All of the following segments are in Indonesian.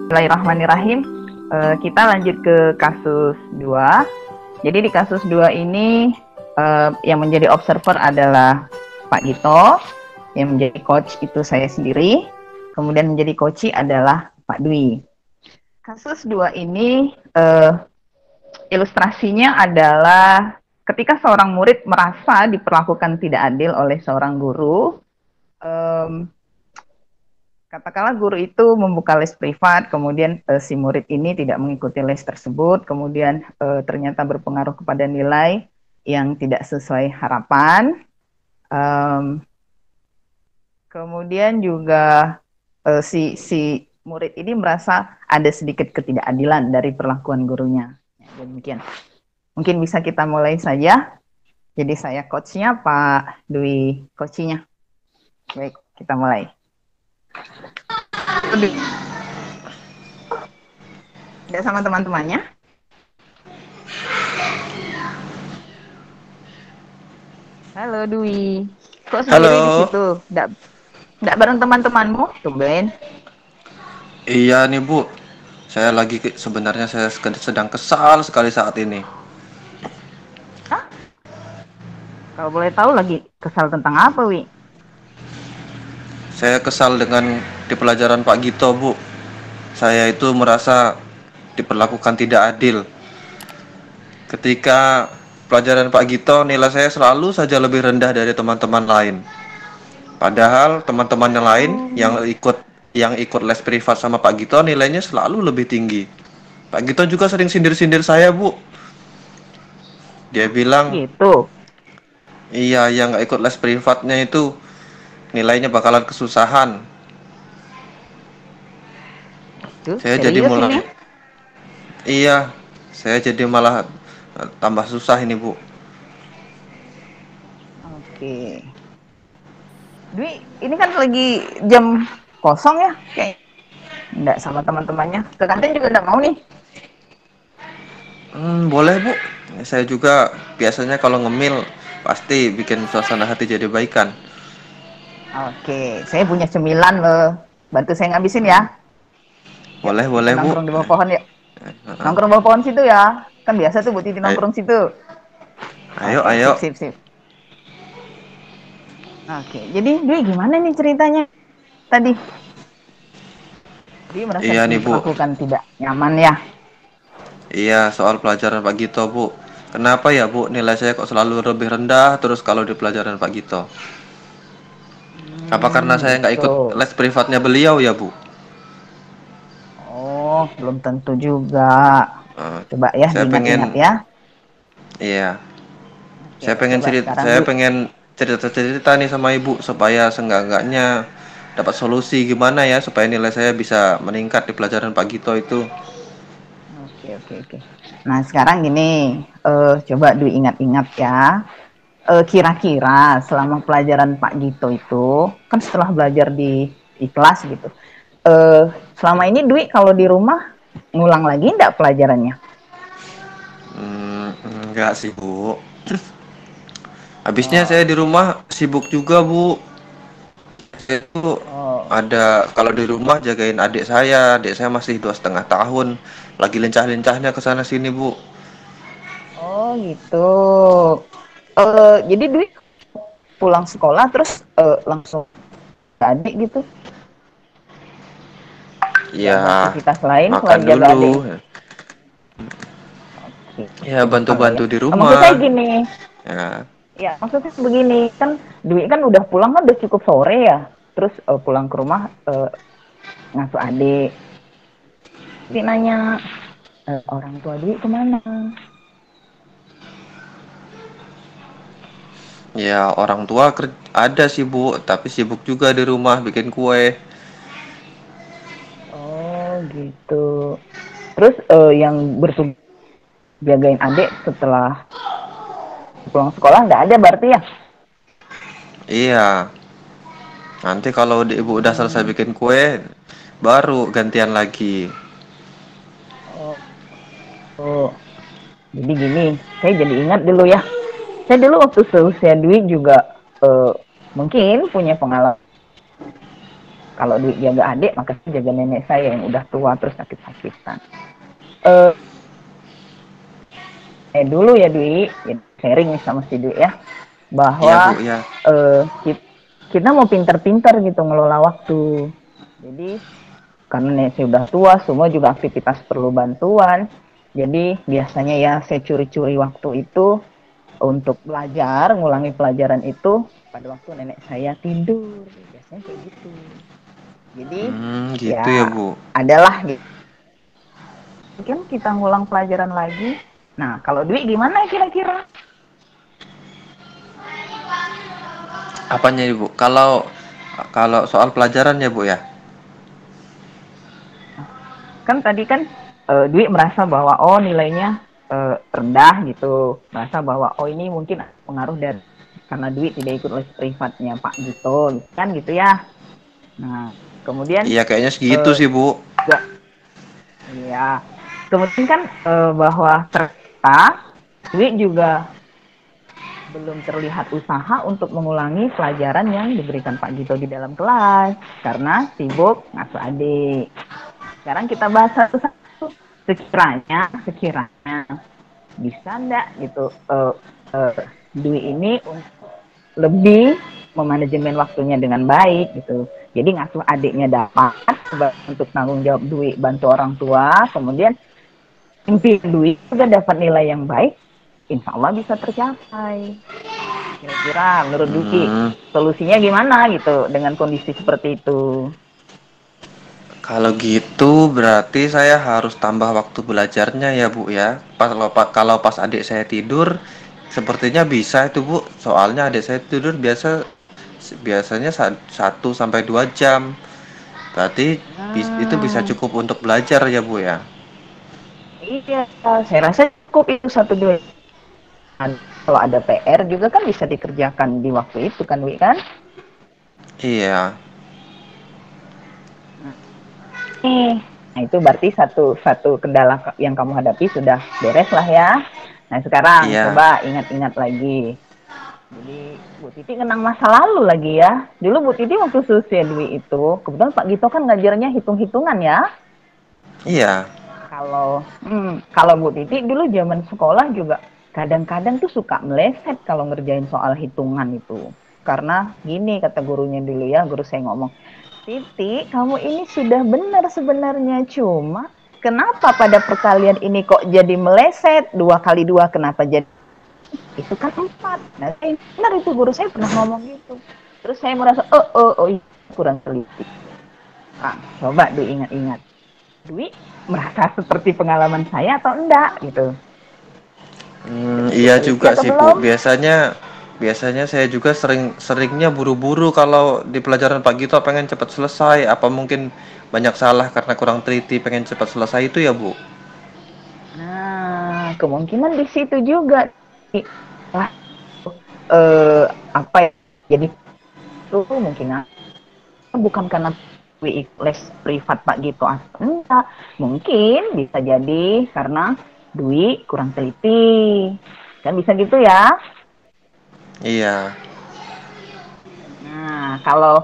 Bismillahirrahmanirrahim. Kita lanjut ke kasus 2. Jadi di kasus 2 ini yang menjadi observer adalah Pak Gito, yang menjadi coach itu saya sendiri, kemudian menjadi coachee adalah Pak Dwi. Kasus 2 ini ilustrasinya adalah ketika seorang murid merasa diperlakukan tidak adil oleh seorang guru. Katakanlah guru itu membuka les privat, kemudian si murid ini tidak mengikuti les tersebut, kemudian ternyata berpengaruh kepada nilai yang tidak sesuai harapan. Kemudian juga si murid ini merasa ada sedikit ketidakadilan dari perlakuan gurunya. Ya, demikian. Mungkin bisa kita mulai saja. Jadi saya coachnya, Pak Dwi coachnya. Baik, kita mulai. Tidak sama teman-temannya? Halo Dwi. Kok sendiri di Halo. situ? Tidak bareng teman-temanmu? Tumben. Iya nih Bu. Sebenarnya saya sedang kesal sekali saat ini. Hah? Kalau boleh tahu lagi kesal tentang apa, Wi? Saya kesal dengan di pelajaran Pak Gito, Bu. Saya itu merasa diperlakukan tidak adil. Ketika pelajaran Pak Gito, nilai saya selalu saja lebih rendah dari teman-teman lain. Padahal teman-teman yang lain yang ikut les privat sama Pak Gito nilainya selalu lebih tinggi. Pak Gito juga sering sindir-sindir saya, Bu. Dia bilang, Gitu. iya, yang nggak ikut les privatnya itu nilainya bakalan kesusahan. Tuh, Saya jadi serius ini? mulai, iya, saya jadi malah tambah susah ini Bu. Oke. Dwi, ini kan lagi jam kosong ya? Kayak enggak sama teman-temannya. Ke kantin juga enggak mau nih. Boleh Bu. Saya juga biasanya kalau ngemil pasti bikin suasana hati jadi baikan. Oke, saya punya cemilan loh. Bantu saya ngabisin ya. Yuk, Boleh, kita boleh Bu. nongkrong di bawah pohon yuk. Heeh. Nongkrong bawah pohon situ ya. Kan biasa tuh Bu Titi Ayo, nongkrong situ. ayo, Oke, ayo. sip, sip, sip. Oke, jadi Dwi gimana nih ceritanya tadi? Dwi merasa Iya nih Bu. diperlakukan tidak nyaman ya? Iya, soal pelajaran Pak Gito Bu. Kenapa ya Bu nilai saya kok selalu lebih rendah terus kalau di pelajaran Pak Gito? Apa karena saya nggak Gitu. ikut les privatnya beliau ya Bu? Oh, belum tentu juga. Eh, Coba ya saya diingat-ingat pengen, ya. iya. Oke, coba sekarang Saya Dwi. pengen cerita-cerita nih sama ibu supaya seenggak-enggaknya dapat solusi gimana ya supaya nilai saya bisa meningkat di pelajaran Pak Gito itu. Oke, oke, oke. Nah, sekarang gini, coba Dwi ingat-ingat ya. Kira-kira selama pelajaran Pak Gito itu, kan setelah belajar di kelas gitu, selama ini Dwi kalau di rumah ngulang lagi enggak pelajarannya? Enggak sih Bu. Habisnya saya Oh, di rumah sibuk juga Bu. Saya tuh oh, ada kalau di rumah jagain adik saya masih 2,5 tahun, lagi lincah-lincahnya ke sana sini Bu. oh gitu. Jadi Dwi pulang sekolah terus langsung ke adik gitu, nggak Ya, ada aktivitas lain makan selain jaga dulu. adik? Oke, Ya, gampang lah ya. bantu-bantu di Maksud saya rumah. gini, Ya, ya maksudnya begini, kan Dwi kan udah pulang kan udah cukup sore ya, terus pulang ke rumah ngasuh adik. Dwi nanya, orang tua Dwi kemana? ya orang tua ada sih Bu, tapi sibuk juga di rumah bikin kue. Oh gitu. Terus yang bertugas jagain adik setelah pulang sekolah nggak ada berarti ya? Iya, nanti kalau ibu udah selesai Hmm, bikin kue, baru gantian lagi. oh, oh. Jadi gini, saya jadi ingat dulu ya. Saya dulu waktu seusia Dwi juga mungkin punya pengalaman. Kalau Dwi jaga adik, maka saya jaga nenek saya yang udah tua terus sakit-sakitan. Eh, dulu ya Dwi, ya, sharing nih sama si Dwi ya, Iya Bu, bahwa ya. kita mau pinter-pinter gitu ngelola waktu. Jadi karena nenek saya udah tua, semua juga aktivitas perlu bantuan. Jadi biasanya ya saya curi-curi waktu itu untuk belajar, ngulangi pelajaran itu pada waktu nenek saya tidur. Biasanya kayak gitu. Jadi Gitu ya ya Bu. adalah gitu. Mungkin kita ngulang pelajaran lagi. Nah, kalau Dwi gimana kira-kira? Apanya Ibu? Kalau kalau soal pelajaran ya Bu ya. Kan tadi kan Dwi merasa bahwa oh nilainya rendah gitu, merasa bahwa oh ini mungkin pengaruh dari karena Dwi tidak ikut les privatnya Pak Gito, kan gitu ya. Nah, kemudian Iya kayaknya segitu eh, sih Bu. juga iya, kemudian kan bahwa ternyata Dwi juga belum terlihat usaha untuk mengulangi pelajaran yang diberikan Pak Gito di dalam kelas karena sibuk ngasuh adik. Sekarang kita bahas satu-satu. Sekiranya bisa enggak gitu Dwi ini untuk lebih memanajemen waktunya dengan baik gitu. Jadi ngasuh adiknya dapat untuk tanggung jawab Dwi bantu orang tua, kemudian mimpi Dwi juga dapat nilai yang baik, insya Allah bisa tercapai. Kira-kira menurut Dwi Hmm, solusinya gimana gitu dengan kondisi seperti itu? Kalau gitu berarti saya harus tambah waktu belajarnya ya Bu ya. Kalau pas adik saya tidur sepertinya bisa itu Bu. Soalnya adik saya tidur biasanya 1 sampai 2 jam. Berarti itu bisa Hmm, cukup untuk belajar ya Bu ya. iya, saya rasa cukup itu 1 2. Kalau ada PR juga kan bisa dikerjakan di waktu itu kan, Wi kan? Iya, Nah, itu berarti satu satu kendala yang kamu hadapi sudah beres lah ya. Nah, sekarang iya, coba ingat-ingat lagi. Jadi Bu Titi kenang masa lalu lagi ya. Dulu Bu Titi waktu Susia Dwi itu, kebetulan Pak Gito kan ngajarnya hitung-hitungan ya. iya, Kalau Bu Titi dulu zaman sekolah juga kadang-kadang tuh suka meleset kalau ngerjain soal hitungan itu. Karena gini kata gurunya dulu ya, guru saya ngomong, Titi, kamu ini sudah benar sebenarnya, cuma kenapa pada perkalian ini kok jadi meleset? 2 kali 2 kenapa jadi? Itu kan 4. Nah, benar itu guru saya pernah ngomong gitu. Terus saya merasa, oh, iya, kurang teliti. Nah, coba diingat-ingat. Dwi merasa seperti pengalaman saya atau enggak gitu. iya Teliti juga atau sih Bu. belum? Biasanya saya juga seringnya buru-buru kalau di pelajaran pagi itu pengen cepat selesai. Apa mungkin banyak salah karena kurang teliti pengen cepat selesai itu ya Bu? Nah, kemungkinan di situ juga. Lah, apa ya? Jadi itu mungkin bukan karena les privat Pak gitu atau enggak. Mungkin bisa jadi karena Dwi kurang teliti. Kan bisa gitu ya. Iya. Nah, kalau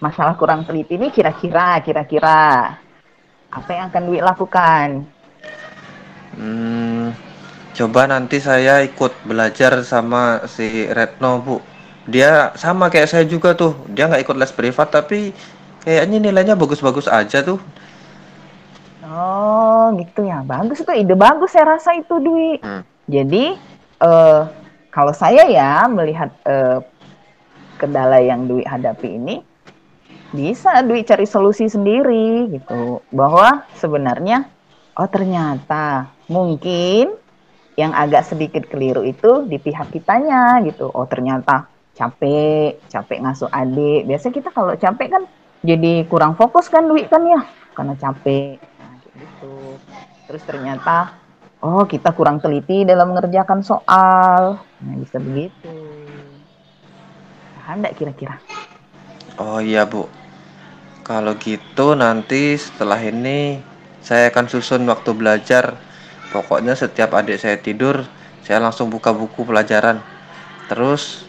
masalah kurang teliti ini kira-kira apa yang akan Dwi lakukan? Hmm, Coba nanti saya ikut belajar sama si Retno, Bu. Dia sama kayak saya juga tuh. Dia nggak ikut les privat tapi kayaknya nilainya bagus-bagus aja tuh. Oh, gitu ya. Bagus tuh, ide bagus saya rasa itu, Dwi. Hmm. Jadi, eh, kalau saya ya melihat kendala yang Dwi hadapi ini, bisa Dwi cari solusi sendiri gitu. Bahwa sebenarnya, oh ternyata mungkin yang agak sedikit keliru itu di pihak kitanya gitu. Oh ternyata capek ngasuh adik. Biasanya kita kalau capek kan jadi kurang fokus kan Dwi kan ya, karena capek. Nah, kayak gitu. Terus ternyata oh kita kurang teliti dalam mengerjakan soal. Nah, bisa begitu. Paham enggak kira-kira? Oh iya, Bu. Kalau gitu nanti setelah ini saya akan susun waktu belajar. Pokoknya setiap adik saya tidur, saya langsung buka buku pelajaran. Terus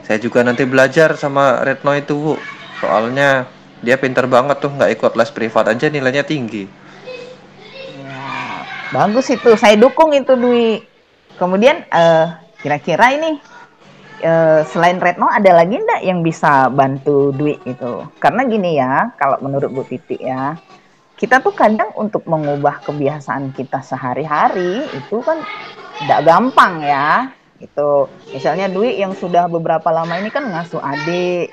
Saya juga nanti belajar sama Retno itu, Bu. Soalnya dia pinter banget tuh, nggak ikut les privat aja nilainya tinggi. Ya, bagus itu. Saya dukung itu Dwi. Kemudian kira-kira ini selain Retno ada lagi enggak yang bisa bantu Dwi itu? Karena gini ya, kalau menurut Bu Titi ya, kita tuh kadang untuk mengubah kebiasaan kita sehari-hari itu kan tidak gampang ya. Itu misalnya Dwi yang sudah beberapa lama ini kan ngasuh adik,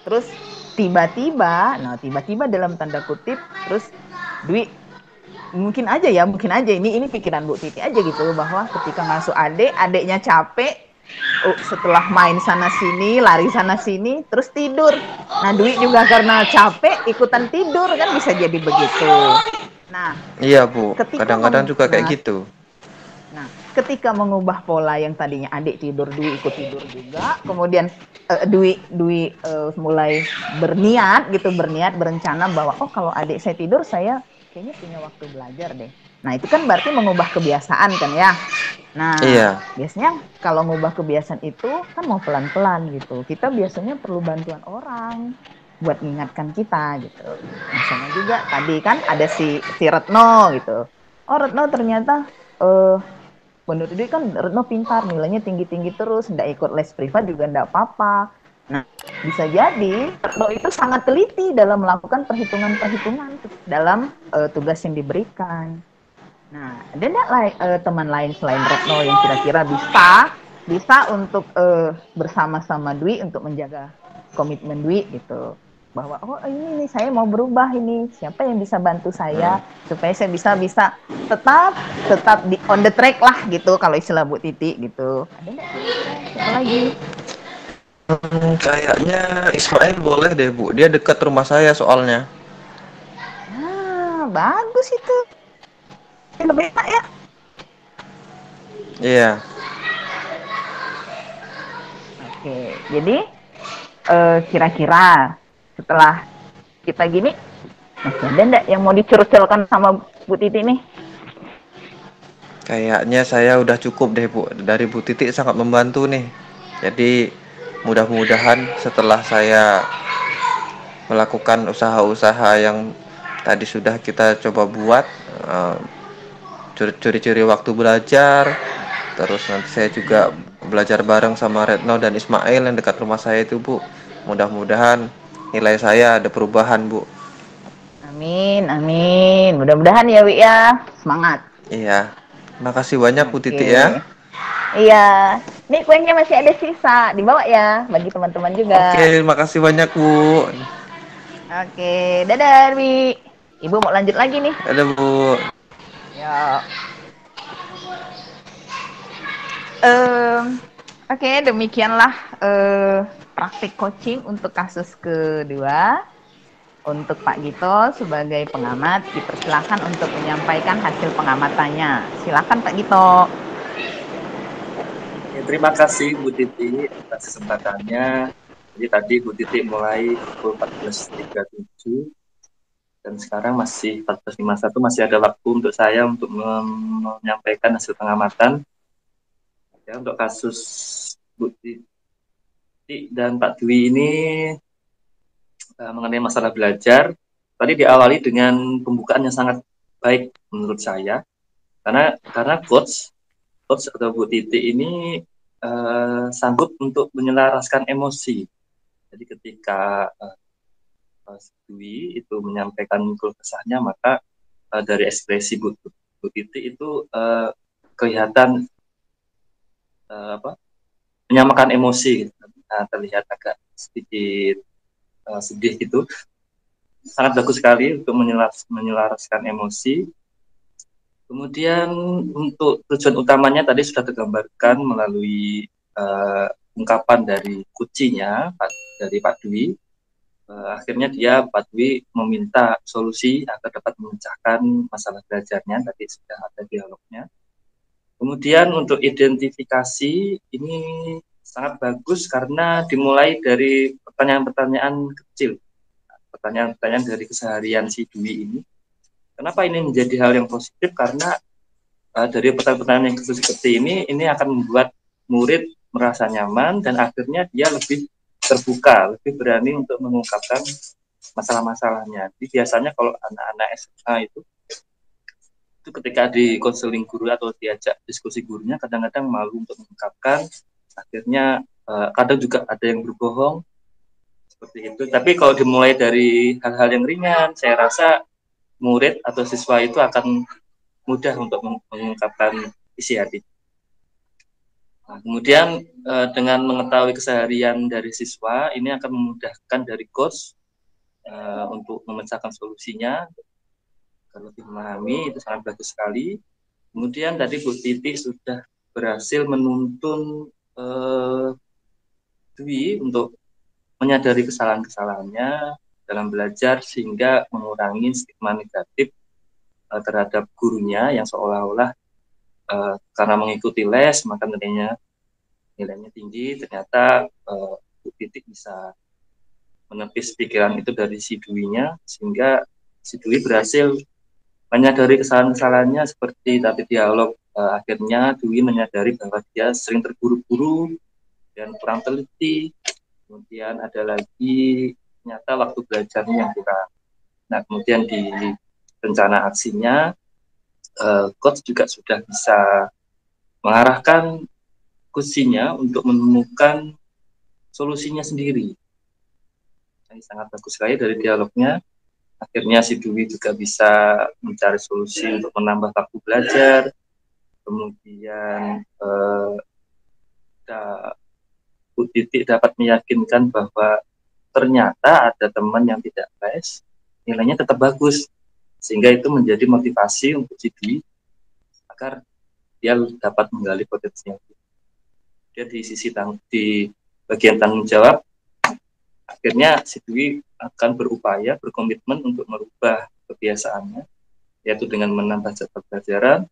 terus tiba-tiba dalam tanda kutip, terus Dwi mungkin aja ini pikiran Bu Titi aja gitu bahwa ketika ngasuh adiknya capek, setelah main sana sini, lari sana sini, terus tidur. Nah, Dwi juga karena capek ikutan tidur kan bisa jadi begitu. Nah, Iya, Bu. ketika Kadang-kadang juga kayak nah, gitu. nah, ketika mengubah pola yang tadinya adik tidur, Dwi ikut tidur juga, kemudian Dwi mulai berniat berencana bahwa oh kalau adik saya tidur saya kayaknya punya waktu belajar deh. Nah, itu kan berarti mengubah kebiasaan kan ya. Nah, Iya. biasanya kalau mengubah kebiasaan itu kan mau pelan-pelan gitu. Kita biasanya perlu bantuan orang buat mengingatkan kita gitu. Nah, sama juga tadi kan ada si Retno gitu. Oh, Retno ternyata menurut dia kan Retno pintar, nilainya tinggi-tinggi terus, nggak ikut les privat juga nggak apa-apa. Nah, bisa jadi Retno itu sangat teliti dalam melakukan perhitungan-perhitungan dalam tugas yang diberikan. Nah, ada nggak teman lain selain Retno yang kira-kira bisa untuk bersama-sama Dwi untuk menjaga komitmen Dwi gitu? Bahwa oh ini nih saya mau berubah ini, siapa yang bisa bantu saya Hmm. supaya saya bisa tetap di on the track lah gitu kalau istilah Bu Titi gitu. Ada nggak kira-kira siapa lagi? Kayaknya Ismail boleh deh, Bu. Dia dekat rumah saya soalnya. Nah, bagus itu. Lebih enak ya. Iya. Oke, jadi kira-kira setelah kita gini masih ada enggak yang mau dicurcelkan sama Bu Titi nih? Kayaknya saya udah cukup deh, Bu. Dari Bu Titik sangat membantu nih. Jadi mudah-mudahan setelah saya melakukan usaha-usaha yang tadi sudah kita coba buat, eh, curi-curi waktu belajar, terus nanti saya juga belajar bareng sama Retno dan Ismail yang dekat rumah saya itu, Bu. Mudah-mudahan nilai saya ada perubahan, Bu. Amin, amin. Mudah-mudahan ya Wi ya. Semangat. Iya. Makasih banyak Bu Oke. Titik ya. Iya. Nih kuenya masih ada sisa. Dibawa ya bagi teman-teman Oke, juga. makasih banyak Bu. Oke. Dadah Wi. Ibu mau lanjut lagi nih. Ada Bu. Ya. Um, Oke, demikianlah praktik coaching untuk kasus kedua. Untuk Pak Gito sebagai pengamat, dipersilahkan untuk menyampaikan hasil pengamatannya. Silakan Pak Gito. Ya, terima kasih Bu Titi atas kesempatannya. Jadi tadi Bu Titi mulai pukul 14.37 dan sekarang masih 14.51, masih ada waktu untuk saya untuk menyampaikan hasil pengamatan. Ya, untuk kasus Bu Titi dan Pak Dwi ini mengenai masalah belajar, tadi diawali dengan pembukaan yang sangat baik menurut saya, karena coach atau Bu Titi ini sanggup untuk menyelaraskan emosi. Jadi ketika Dwi itu menyampaikan keluh kesahnya, maka dari ekspresi Bu Titi itu kelihatan menyamakan emosi, terlihat agak sedikit sedih gitu. Sangat bagus sekali untuk menyelaraskan emosi. Kemudian untuk tujuan utamanya tadi sudah tergambarkan melalui ungkapan dari kuncinya dari Pak Dwi. Akhirnya Pak Dwi meminta solusi agar dapat memecahkan masalah belajarnya. Tadi sudah ada dialognya. Kemudian untuk identifikasi ini sangat bagus karena dimulai dari pertanyaan-pertanyaan kecil, pertanyaan-pertanyaan dari keseharian si Dwi ini. Kenapa ini menjadi hal yang positif? Karena dari pertanyaan-pertanyaan yang kecil seperti ini akan membuat murid merasa nyaman dan akhirnya dia lebih terbuka, lebih berani untuk mengungkapkan masalah-masalahnya. Jadi biasanya kalau anak-anak SMA itu ketika di konseling guru atau diajak diskusi gurunya kadang-kadang malu untuk mengungkapkan, akhirnya kadang juga ada yang berbohong seperti itu. Tapi kalau dimulai dari hal-hal yang ringan, saya rasa murid atau siswa itu akan mudah untuk mengungkapkan isi hati. Nah, kemudian dengan mengetahui keseharian dari siswa, ini akan memudahkan dari coach untuk memecahkan solusinya, lebih memahami, itu sangat bagus sekali. Kemudian tadi Bu Titi sudah berhasil menuntun Dwi untuk menyadari kesalahan-kesalahannya dalam belajar sehingga mengurangi stigma negatif terhadap gurunya yang seolah-olah karena mengikuti les maka nilainya tinggi. Ternyata Bu Titi bisa menepis pikiran itu dari si Dwi-nya sehingga si Dwi berhasil menyadari kesalahan-kesalahannya seperti tadi dialog. Akhirnya Dwi menyadari bahwa dia sering terburu-buru dan kurang teliti. Kemudian ada lagi ternyata waktu belajarnya yang kurang. Nah, kemudian di rencana aksinya, coach juga sudah bisa mengarahkan kursinya untuk menemukan solusinya sendiri. Ini sangat bagus sekali dari dialognya. Akhirnya si Dwi juga bisa mencari solusi untuk menambah waktu belajar. Kemudian Bu Titi dapat meyakinkan bahwa ternyata ada teman yang tidak les, nilainya tetap bagus. Sehingga itu menjadi motivasi untuk si Dwi agar dia dapat menggali potensinya. Dia di bagian tanggung jawab, akhirnya si Dwi akan berupaya, berkomitmen untuk merubah kebiasaannya, yaitu dengan menambah jadwal pelajaran,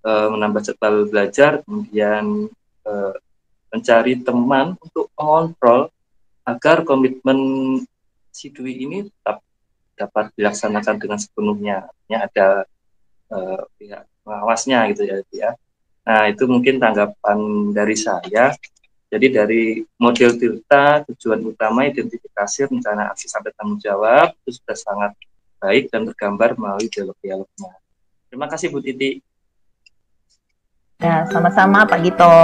menambah jadwal belajar, kemudian mencari teman untuk mengontrol agar komitmen si Dwi ini tetap dapat dilaksanakan dengan sepenuhnya. Ada pihak pengawasnya gitu ya. Nah, itu mungkin tanggapan dari saya. Jadi dari model Tirta, tujuan utama identifikasi rencana aksi sampai tanggung jawab itu sudah sangat baik dan tergambar melalui dialog-dialognya. Terima kasih Bu Titi. Ya, sama-sama Pak Gito.